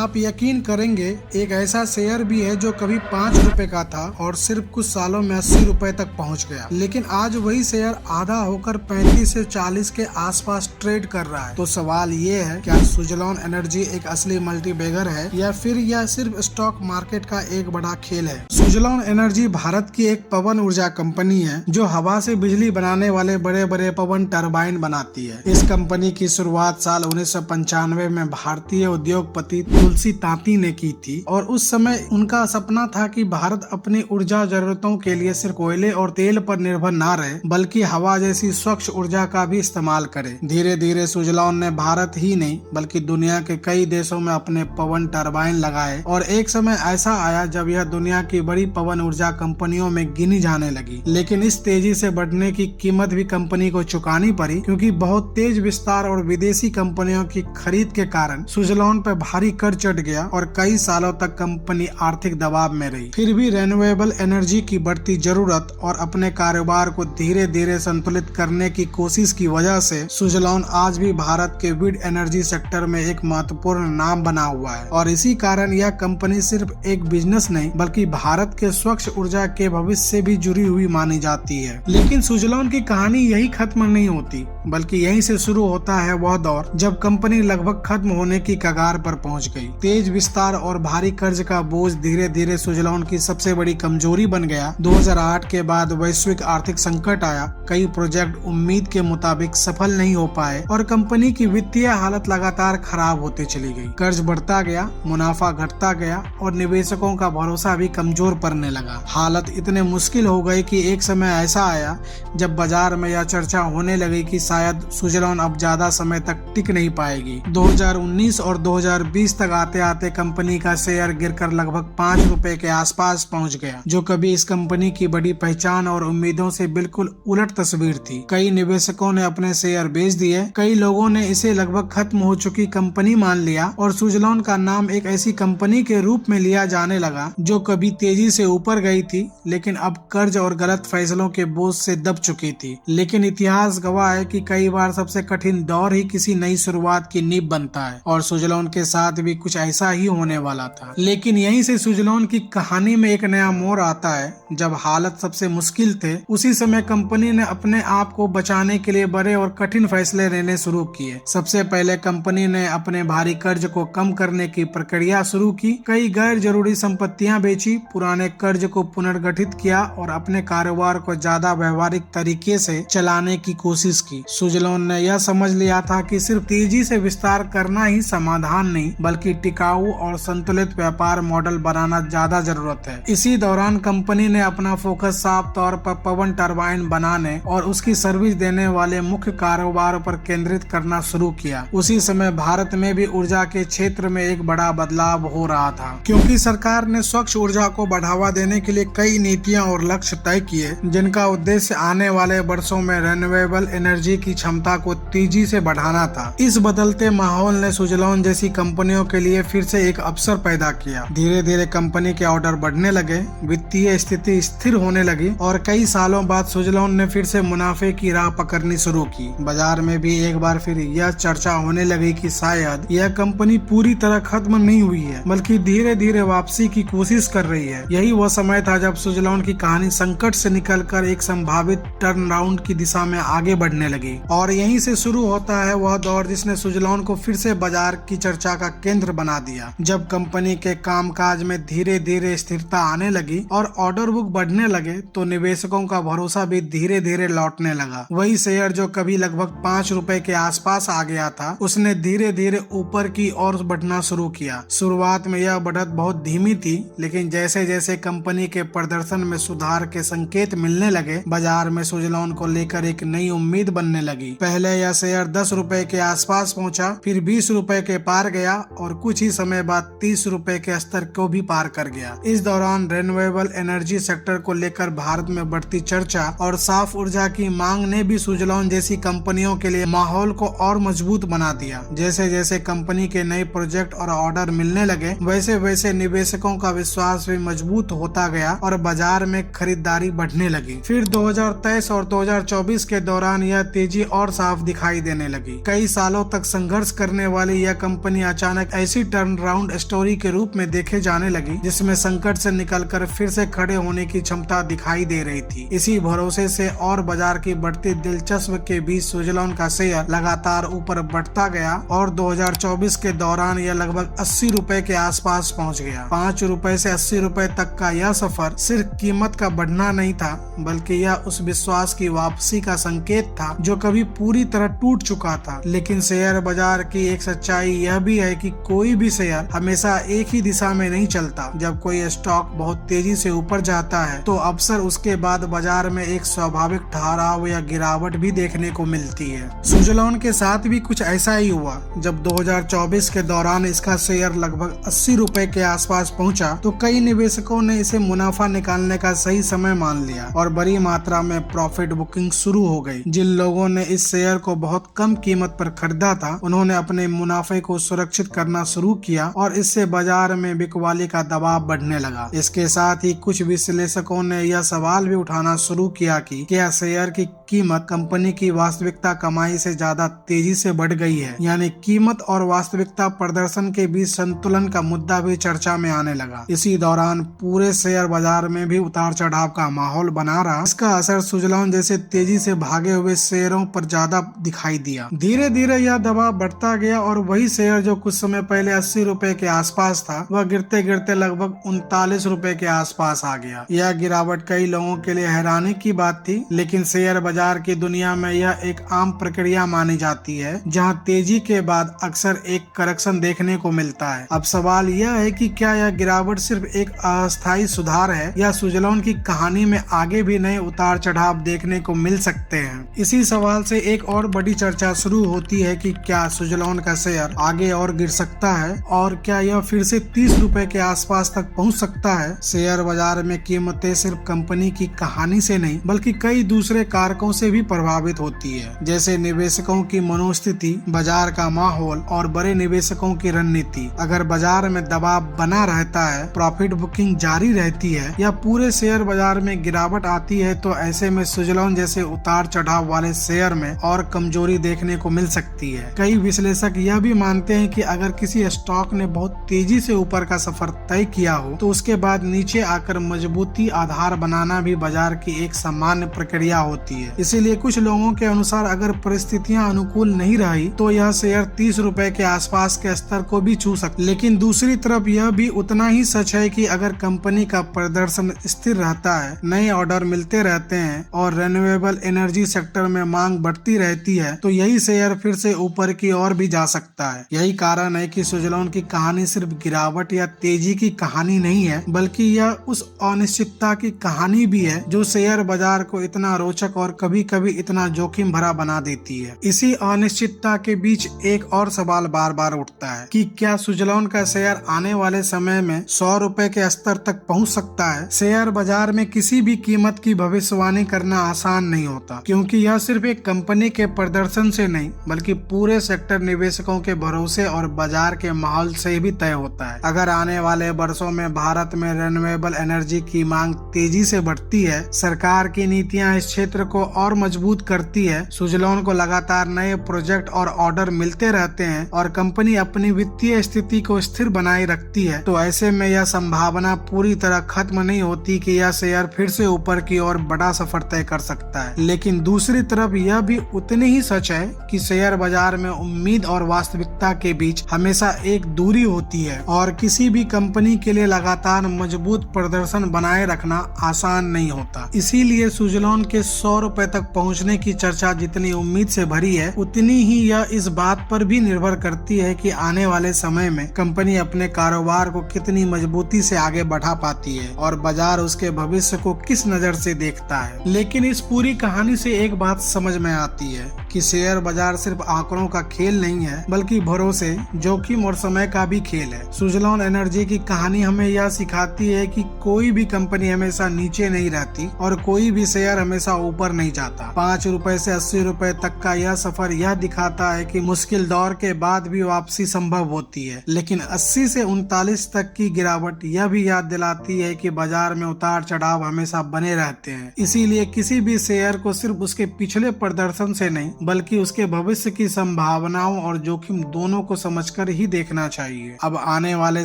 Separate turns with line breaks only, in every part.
आप यकीन करेंगे, एक ऐसा शेयर भी है जो कभी 5 रुपए का था और सिर्फ कुछ सालों में 80 रुपए तक पहुंच गया, लेकिन आज वही शेयर आधा होकर 35 से 40 के आसपास ट्रेड कर रहा है। तो सवाल ये है, क्या सुजलॉन एनर्जी एक असली मल्टीबैगर है या फिर यह सिर्फ स्टॉक मार्केट का एक बड़ा खेल है? सुजलॉन एनर्जी भारत की एक पवन ऊर्जा कंपनी है जो हवा से बिजली बनाने वाले बड़े बड़े पवन टरबाइन बनाती है। इस कंपनी की शुरुआत साल 1995 में भारतीय उद्योगपति तुलसी तांती ने की थी और उस समय उनका सपना था कि भारत अपनी ऊर्जा जरूरतों के लिए सिर्फ कोयले और तेल पर निर्भर ना रहे, बल्कि हवा जैसी स्वच्छ ऊर्जा का भी इस्तेमाल करे। धीरे धीरे सुजलॉन ने भारत ही नहीं बल्कि दुनिया के कई देशों में अपने पवन टरबाइन लगाए और एक समय ऐसा आया जब यह दुनिया की बड़ी पवन ऊर्जा कंपनियों में गिनी जाने लगी। लेकिन इस तेजी से बढ़ने की कीमत भी कंपनी को चुकानी पड़ी, क्योंकि बहुत तेज विस्तार और विदेशी कंपनियों की खरीद के कारण सुजलॉन पर भारी कर चढ़ गया और कई सालों तक कंपनी आर्थिक दबाव में रही। फिर भी रिन्यूएबल एनर्जी की बढ़ती जरूरत और अपने कारोबार को धीरे धीरे संतुलित करने की कोशिश की वजह से सुजलॉन आज भी भारत के विंड एनर्जी सेक्टर में एक महत्वपूर्ण नाम बना हुआ है। और इसी कारण यह कंपनी सिर्फ एक बिजनेस नहीं बल्कि भारत के स्वच्छ ऊर्जा के भविष्य से भी जुड़ी हुई मानी जाती है। लेकिन सुजलॉन की कहानी यही खत्म नहीं होती, बल्कि यहीं से शुरू होता है वह दौर जब कंपनी लगभग खत्म होने की कगार पर पहुंच गई। तेज विस्तार और भारी कर्ज का बोझ धीरे धीरे सुजलॉन की सबसे बड़ी कमजोरी बन गया। 2008 के बाद वैश्विक आर्थिक संकट आया, कई प्रोजेक्ट उम्मीद के मुताबिक सफल नहीं हो पाए और कंपनी की वित्तीय हालत लगातार खराब होती चली गई। कर्ज बढ़ता गया, मुनाफा घटता गया और निवेशकों का भरोसा भी कमजोर पड़ने लगा। हालत इतने मुश्किल हो गई कि एक समय ऐसा आया जब बाजार में यह चर्चा होने लगी कि शायद सुजलॉन अब ज्यादा समय तक टिक नहीं पाएगी। 2019 और 2020 तक आते आते कंपनी का शेयर गिरकर लगभग 5 रुपए के आसपास पहुंच गया, जो कभी इस कंपनी की बड़ी पहचान और उम्मीदों से बिल्कुल उलट तस्वीर थी। कई निवेशकों ने अपने शेयर बेच दिए, कई लोगों ने इसे लगभग खत्म हो चुकी कंपनी मान लिया और सुजलॉन का नाम एक ऐसी कंपनी के रूप में लिया जाने लगा जो कभी तेजी से ऊपर गई थी लेकिन अब कर्ज और गलत फैसलों के बोझ से दब चुकी थी। लेकिन इतिहास गवाह है कि कई बार सबसे कठिन दौर ही किसी नई शुरुआत की नींव बनता है और सुजलॉन के साथ भी कुछ ऐसा ही होने वाला था। लेकिन यहीं से सुजलॉन की कहानी में एक नया मोड़ आता है। जब हालत सबसे मुश्किल थे, उसी समय कंपनी ने अपने आप को बचाने के लिए बड़े और कठिन फैसले लेने शुरू किए। सबसे पहले कंपनी ने अपने भारी कर्ज को कम करने की प्रक्रिया शुरू की। कई गैर जरूरी संपत्तियां बेची, पुराने कर्ज को पुनर्गठित किया और अपने कारोबार को ज्यादा व्यवहारिक तरीके से चलाने की कोशिश की। सुजलॉन ने यह समझ लिया था कि सिर्फ तेजी से विस्तार करना ही समाधान नहीं बल्कि टिकाऊ और संतुलित व्यापार मॉडल बनाना ज्यादा जरूरत है। इसी दौरान कंपनी ने अपना फोकस साफ तौर पर पवन टरबाइन बनाने और उसकी सर्विस देने वाले मुख्य कारोबार पर केंद्रित करना शुरू किया। उसी समय भारत में भी ऊर्जा के क्षेत्र में एक बड़ा बदलाव हो रहा था, क्योंकि सरकार ने स्वच्छ ऊर्जा को बढ़ावा देने के लिए कई नीतियां और लक्ष्य तय किए, जिनका उद्देश्य आने वाले वर्षों में रिन्यूएबल एनर्जी की क्षमता को तेजी से बढ़ाना था। इस बदलते माहौल ने सुजलॉन जैसी कंपनियों के लिए फिर से एक अवसर पैदा किया। धीरे धीरे कंपनी के ऑर्डर बढ़ने लगे, वित्तीय स्थिति स्थिर होने लगी और कई सालों बाद सुजलॉन ने फिर से मुनाफे की राह पकड़नी शुरू की। बाजार में भी एक बार फिर यह चर्चा होने लगी कि शायद यह कंपनी पूरी तरह खत्म नहीं हुई है बल्कि धीरे धीरे वापसी की कोशिश कर रही है। यही वह समय था जब सुजलॉन की कहानी संकट से निकलकर एक संभावित टर्न राउंड की दिशा में आगे बढ़ने लगी। और यहीं से शुरू होता है वह दौर जिसने सुजलॉन को फिर से बाजार की चर्चा का केंद्र बना दिया। जब कंपनी के कामकाज में धीरे धीरे स्थिरता आने लगी और ऑर्डर बुक बढ़ने लगे तो निवेशकों का भरोसा भी धीरे धीरे लौटने लगा। वही शेयर जो कभी लगभग 5 रुपए के आसपास आ गया था, उसने धीरे धीरे ऊपर की ओर बढ़ना शुरू किया। शुरुआत में यह बढ़त बहुत धीमी थी, लेकिन जैसे जैसे कंपनी के प्रदर्शन में सुधार के संकेत मिलने लगे, बाजार में सुजलॉन को लेकर एक नई उम्मीद बनने लगी। पहले यह शेयर 10 रुपए के आसपास पहुंचा, फिर 20 रुपए के पार गया और कुछ ही समय बाद 30 रुपए के स्तर को भी पार कर गया। इस दौरान रिन्यूएबल एनर्जी सेक्टर को लेकर भारत में बढ़ती चर्चा और साफ ऊर्जा की मांग ने भी सुजलॉन जैसी कंपनियों के लिए माहौल को और मजबूत बना दिया। जैसे जैसे कंपनी के नए प्रोजेक्ट और ऑर्डर मिलने लगे, वैसे वैसे निवेशकों का विश्वास भी मजबूत होता गया और बाजार में खरीदारी बढ़ने लगी। फिर 2023 और 2024 के दौरान यह तेजी और साफ दिखाई देने लगी। कई सालों तक संघर्ष करने वाली यह कंपनी अचानक ऐसी टर्न राउंड स्टोरी के रूप में देखे जाने लगी जिसमें संकट से निकलकर फिर से खड़े होने की क्षमता दिखाई दे रही थी। इसी भरोसे से और बाजार की बढ़ती दिलचस्पी के बीच सुज़लोन का शेयर लगातार ऊपर बढ़ता गया और 2024 के दौरान यह लगभग 80 रुपए के आसपास पहुंच गया। 5 रुपए से 80 रुपए तक का यह सफर सिर्फ कीमत का बढ़ना नहीं था, बल्कि यह उस विश्वास की वापसी का संकेत था जो कभी पूरी तरह टूट चुका था। लेकिन शेयर बाजार की एक सच्चाई यह भी है कि कोई भी शेयर हमेशा एक ही दिशा में नहीं चलता। जब कोई स्टॉक बहुत तेजी से ऊपर जाता है तो अक्सर उसके बाद बाजार में एक स्वाभाविक ठहराव या गिरावट भी देखने को मिलती है। सुज़लोन के साथ भी कुछ ऐसा ही हुआ। जब 2024 के दौरान इसका शेयर लगभग 80 रुपए के आसपास पहुंचा तो कई निवेशकों ने इसे मुनाफा निकालने का सही समय मान लिया और बड़ी मात्रा में प्रॉफिट बुकिंग शुरू हो गई। जिन लोगों ने इस शेयर को बहुत कम कीमत पर खरीदा था उन्होंने अपने मुनाफे को सुरक्षित करना शुरू किया और इससे बाजार में बिकवाली का दबाव बढ़ने लगा। इसके साथ ही कुछ विश्लेषकों ने यह सवाल भी उठाना शुरू किया कि क्या शेयर की कीमत कंपनी की वास्तविकता कमाई से ज्यादा तेजी से बढ़ गई है। यानी कीमत और वास्तविकता प्रदर्शन के बीच संतुलन का मुद्दा भी चर्चा में आने लगा। इसी दौरान पूरे शेयर बाजार में भी उतार चढ़ाव का माहौल बना रहा। इसका असर सुज़लोन जैसे तेजी से भागे हुए शेयरों पर ज्यादा दिखाई दिया। धीरे धीरे यह दबाव बढ़ता गया और वही शेयर जो कुछ समय पहले 80 रुपए के आसपास था वह गिरते गिरते लगभग 39 रुपए के आसपास आ गया। यह गिरावट कई लोगों के लिए हैरानी की बात थी, लेकिन शेयर बाजार की दुनिया में यह एक आम प्रक्रिया मानी जाती है जहां तेजी के बाद अक्सर एक करेक्शन देखने को मिलता है। अब सवाल यह है कि क्या यह गिरावट सिर्फ एक अस्थायी सुधार है या सुज़लोन की कहानी में आगे भी नए उतार चढ़ाव देखने को मिल सकते हैं। इसी सवाल से एक और बड़ी चर्चा शुरू होती है कि क्या सुज़लोन का शेयर आगे और गिर सकता है और क्या यह फिर से 30 रुपए के आसपास तक पहुंच सकता है। शेयर बाजार में कीमतें सिर्फ कंपनी की कहानी से नहीं बल्कि कई दूसरे कारकों से भी प्रभावित होती है, जैसे निवेशकों की मनोस्थिति, बाजार का माहौल और बड़े निवेशकों की रणनीति। अगर बाजार में दबाव बना रहता है, प्रॉफिट बुकिंग जारी रहती है या पूरे शेयर बाजार में गिरावट आती है तो ऐसे में सुज़लोन जैसे उतार चढ़ाव वाले शेयर में और कमजोरी देखने को मिल सकती है। कई विश्लेषक यह भी मानते हैं कि अगर किसी स्टॉक ने बहुत तेजी से ऊपर का सफर तय किया हो तो उसके बाद नीचे आकर मजबूती आधार बनाना भी बाजार की एक सामान्य प्रक्रिया होती है। इसीलिए कुछ लोगों के अनुसार अगर परिस्थितियां अनुकूल नहीं रही तो यह शेयर 30 रुपए के आसपास के स्तर को भी छू सकता है। लेकिन दूसरी तरफ यह भी उतना ही सच है कि अगर कंपनी का प्रदर्शन स्थिर रहता है, नए ऑर्डर मिलते रहते हैं और रिन्यूएबल एनर्जी सेक्टर में मांग बढ़ती रहती है तो यही शेयर फिर से ऊपर की ओर भी जा सकता है। यही कारण है कि सुज़लोन की कहानी सिर्फ गिरावट या तेजी की कहानी नहीं है, बल्कि यह उस अनिश्चितता की कहानी भी है जो शेयर बाजार को इतना रोचक और कभी कभी इतना जोखिम भरा बना देती है। इसी अनिश्चितता के बीच एक और सवाल बार बार उठता है कि क्या सुज़लोन का शेयर आने वाले समय में 100 रुपए के स्तर तक पहुंच सकता है। शेयर बाजार में किसी भी कीमत की भविष्यवाणी करना आसान नहीं होता, क्योंकि यह सिर्फ एक कंपनी के प्रदर्शन से नहीं बल्कि पूरे सेक्टर निवेशकों के भरोसे और बाजार के माहौल से भी तय होता है। अगर आने वाले वर्षों में भारत में रिन्यूएबल एनर्जी की मांग तेजी से बढ़ती है, सरकार की नीतियां इस क्षेत्र को और मजबूत करती है, सुज़लोन को लगातार नए प्रोजेक्ट और ऑर्डर मिलते रहते हैं और कंपनी अपनी वित्तीय स्थिति को स्थिर बनाए रखती है, तो ऐसे में यह संभावना पूरी तरह खत्म नहीं होती कि यह शेयर फिर से ऊपर की ओर बड़ा सफर तय कर सकता है। लेकिन दूसरी तरफ यह भी उतनी ही सच है कि शेयर बाजार में उम्मीद और वास्तविकता के बीच हमेशा एक दूरी होती है और किसी भी कंपनी के लिए लगातार मजबूत प्रदर्शन बनाए रखना आसान नहीं होता। इसीलिए सुज़लोन के 100 रुपए तक पहुंचने की चर्चा जितनी उम्मीद से भरी है, उतनी ही यह इस बात पर भी निर्भर करती है कि आने वाले समय में कंपनी अपने कारोबार को कितनी मजबूती से आगे बढ़ा पाती है और बाजार उसके भविष्य को किस नजर से देखता है। लेकिन इस पूरी कहानी से एक बात समझ में आती है कि शेयर बाजार सिर्फ आंकड़ों का खेल नहीं है, बल्कि भरोसे, जोखिम और समय का भी खेल है। सुज़लोन एनर्जी की कहानी हमें यह सिखाती है कि कोई भी कंपनी हमेशा नीचे नहीं रहती और कोई भी शेयर हमेशा ऊपर नहीं जाता। 5 रुपए से 80 रुपए तक का यह सफर यह दिखाता है कि मुश्किल दौर के बाद भी वापसी संभव होती है, लेकिन 80 से 39 तक की गिरावट यह भी याद दिलाती है कि बाजार में उतार चढ़ाव हमेशा बने रहते हैं। इसीलिए किसी भी शेयर को सिर्फ उसके पिछले प्रदर्शन से नहीं बल्कि उसके भविष्य की संभावनाओं और जोखिम दोनों को समझकर ही देखना चाहिए। अब आने वाले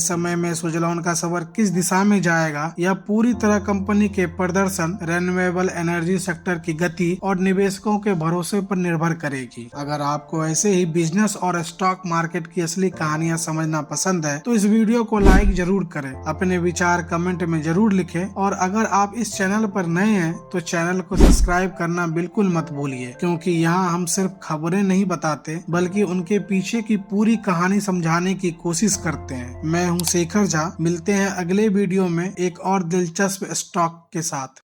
समय में सुज़लोन का सफर किस दिशा में जाएगा, यह पूरी तरह कंपनी के प्रदर्शन, रिन्यूएबल एनर्जी सेक्टर की गति और निवेशकों के भरोसे पर निर्भर करेगी। अगर आपको ऐसे ही बिजनेस और स्टॉक मार्केट की असली कहानियां समझना पसंद है तो इस वीडियो को लाइक जरूर करें, अपने विचार कमेंट में जरूर लिखें और अगर आप इस चैनल पर नए हैं तो चैनल को सब्सक्राइब करना बिल्कुल मत भूलिए, क्योंकि यहाँ हम सिर्फ खबरें नहीं बताते बल्कि उनके पीछे की पूरी कहानी समझाने की कोशिश करते हैं। मैं हूँ शेखर झा, मिलते हैं अगले वीडियो में एक और दिलचस्प स्टॉक के साथ।